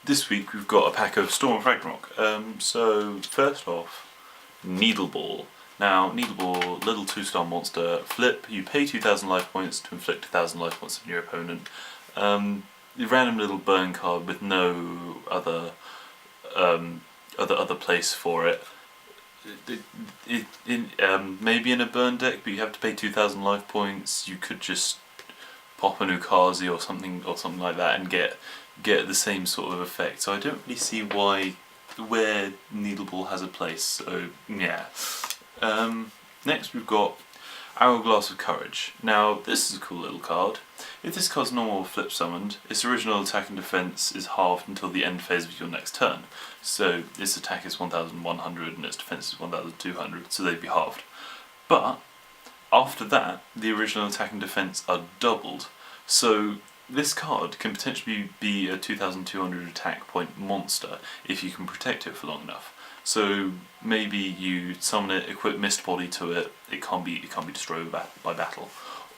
this week we've got a pack of Storm of Ragnarok. So first off, Needleball. Now, Needleball, little 2-star monster, flip, you pay 2,000 life points to inflict 2,000 life points on your opponent. The random little burn card with no other place for it. Maybe in a burn deck, but you have to pay 2,000 life points. You could just pop an Ukazi or something like that and get the same sort of effect. So I don't really see where Needleball has a place. So yeah. Next we've got Hourglass of Courage. Now this is a cool little card. If this card's normal flip summoned, its original attack and defense is halved until the end phase of your next turn. So its attack is 1,100 and its defense is 1,200, so they'd be halved. But after that, the original attack and defense are doubled. So this card can potentially be a 2,200 attack point monster if you can protect it for long enough. So maybe you summon it, equip Mist Body to it. It can't be destroyed by battle,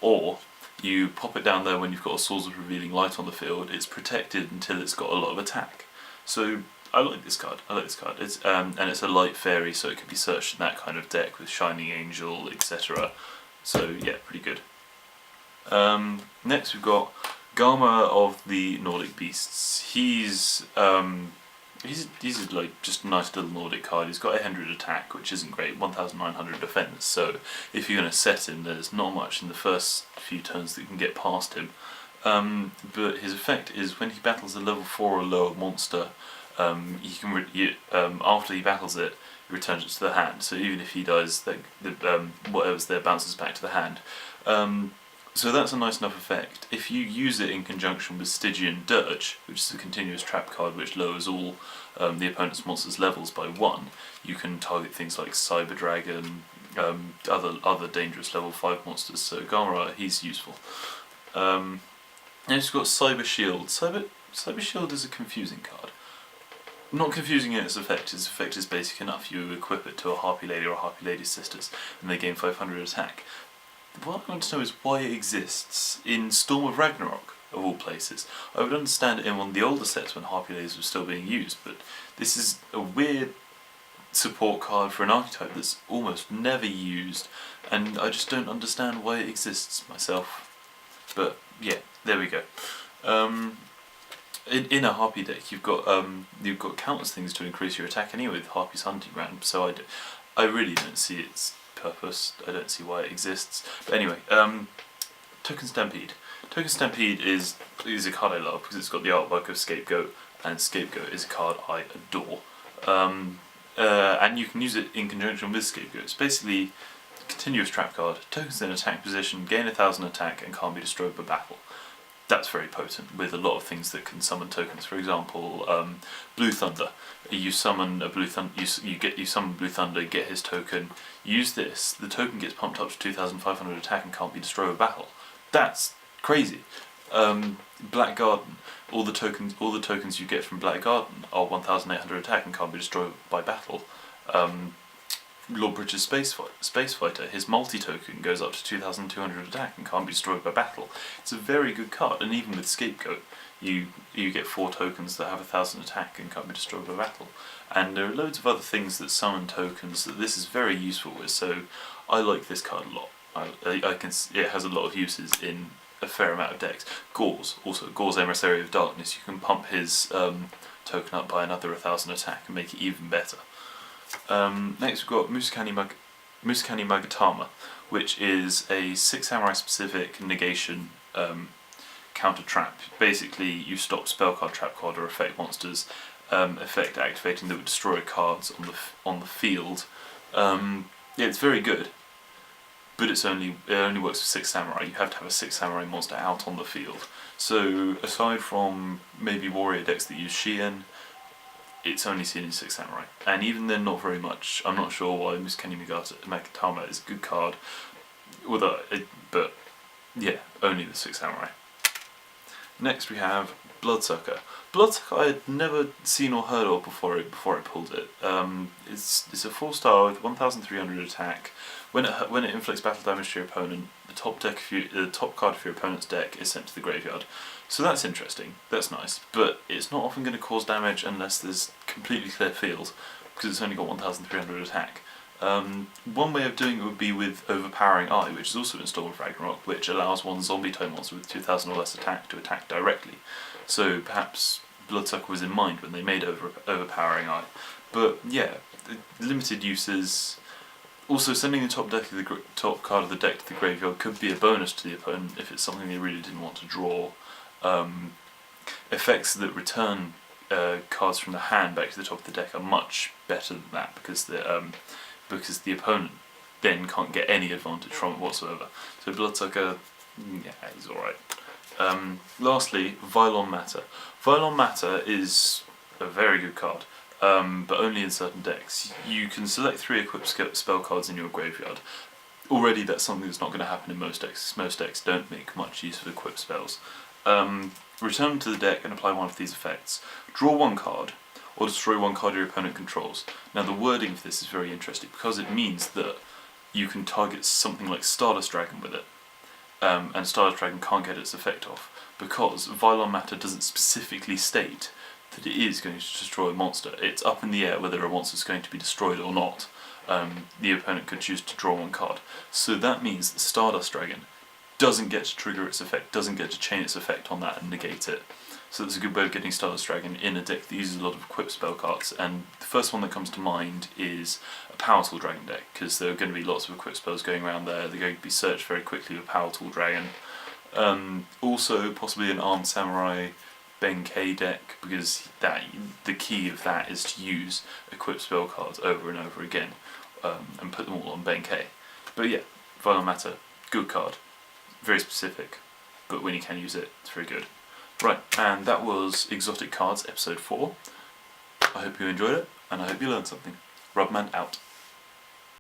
or you pop it down there when you've got a Swords of Revealing Light on the field. It's protected until it's got a lot of attack. So I like this card. It's and it's a light fairy, so it can be searched in that kind of deck with Shining Angel, etc. So yeah, pretty good. Next we've got Garma of the Nordic Beasts. He's like just a nice little Nordic card. He's got 100 attack, which isn't great, 1,900 defense. So if you're going to set him, there's not much in the first few turns that can get past him. But his effect is when he battles a level 4 or lower monster, after he battles it, he returns it to the hand. So even if he dies, whatever's there bounces back to the hand. So that's a nice enough effect. If you use it in conjunction with Stygian Dirge, which is a continuous trap card which lowers all the opponent's monsters' levels by 1, you can target things like Cyber Dragon, other dangerous level 5 monsters. So Gamera, he's useful. Next we've got Cyber Shield. Cyber Shield is a confusing card. Not confusing in its effect is basic enough. You equip it to a Harpy Lady or a Harpy Lady's sisters, and they gain 500 attack. What I want to know is why it exists in Storm of Ragnarok, of all places. I would understand it in one of the older sets when Harpy Ladies were still being used, but this is a weird support card for an archetype that's almost never used, and I just don't understand why it exists myself. But yeah, there we go. In a Harpy deck, you've got countless things to increase your attack anyway with Harpy's Hunting Ground, so I really don't see its purpose. I don't see why it exists. But anyway, Token Stampede. Token Stampede is a card I love because it's got the artwork of Scapegoat, and Scapegoat is a card I adore. And you can use it in conjunction with Scapegoat. It's basically a continuous trap card. Tokens in attack position, gain 1,000 attack, and can't be destroyed by battle. That's very potent with a lot of things that can summon tokens. For example, Blue Thunder. You summon a Blue Thunder. You summon Blue Thunder. Get his token. Use this. The token gets pumped up to 2,500 attack and can't be destroyed by battle. That's crazy. Black Garden. All the tokens you get from Black Garden are 1,800 attack and can't be destroyed by battle. Lord Bridges Space Fighter, his multi-token goes up to 2,200 attack and can't be destroyed by battle. It's a very good card, and even with Scapegoat, you get 4 tokens that have 1,000 attack and can't be destroyed by battle. And there are loads of other things that summon tokens that this is very useful with, so I like this card a lot. It has a lot of uses in a fair amount of decks. Gauze, Emissary of Darkness, you can pump his token up by another 1,000 attack and make it even better. Next we've got Musakani Magatama, which is a 6 samurai specific negation counter trap. Basically you stop spellcard, trap card or effect monsters effect activating that would destroy cards on the field. It's very good, but it only works for 6 samurai. You have to have a 6 samurai monster out on the field. So aside from maybe warrior decks that use Shien, it's only seen in 6 samurai, and even then not very much. I'm not sure why Musakani Magatama is a good card, but yeah, only the 6 samurai. Next we have Bloodsucker. Bloodsucker I had never seen or heard of before I pulled it. It's a 4-star with 1,300 attack. When it inflicts battle damage to your opponent, the top card of your opponent's deck is sent to the graveyard. So that's interesting. That's nice, but it's not often going to cause damage unless there's completely clear field, because it's only got 1,300 attack. One way of doing it would be with Overpowering Eye, which is also installed with Ragnarok, which allows one zombie type monster with 2,000 or less attack to attack directly. So perhaps Bloodsucker was in mind when they made Overpowering Eye. But yeah, limited uses. Also, sending the top card of the deck to the graveyard could be a bonus to the opponent if it's something they really didn't want to draw. Effects that return cards from the hand back to the top of the deck are much better than that, because the opponent then can't get any advantage from it whatsoever. So Bloodsucker, yeah, he's alright. Lastly, Viola Matter. Viola Matter is a very good card, but only in certain decks. You can select 3 equipped spell cards in your graveyard. Already that's something that's not going to happen in most decks. Most decks don't make much use of equipped spells. Return to the deck and apply one of these effects. Draw 1 card, or destroy 1 card your opponent controls. Now the wording for this is very interesting, because it means that you can target something like Stardust Dragon with it, and Stardust Dragon can't get its effect off, because Viola Matter doesn't specifically state that it is going to destroy a monster. It's up in the air whether a monster is going to be destroyed or not. The opponent could choose to draw 1 card. So that means that Stardust Dragon doesn't get to trigger its effect, doesn't get to chain its effect on that and negate it. So that's a good way of getting Stardust Dragon in a deck that uses a lot of equipped spell cards. And the first one that comes to mind is a Power Tool Dragon deck, because there are going to be lots of equipped spells going around there. They're going to be searched very quickly with Power Tool Dragon. Also, possibly an Armed Samurai Benkei deck, because the key of that is to use equipped spell cards over and over again, and put them all on Benkei. But yeah, Viola Matter, good card. Very specific, but when you can use it, it's very good. Right, and that was Exotic Cards episode 4. I hope you enjoyed it, and I hope you learned something. RubberMant out.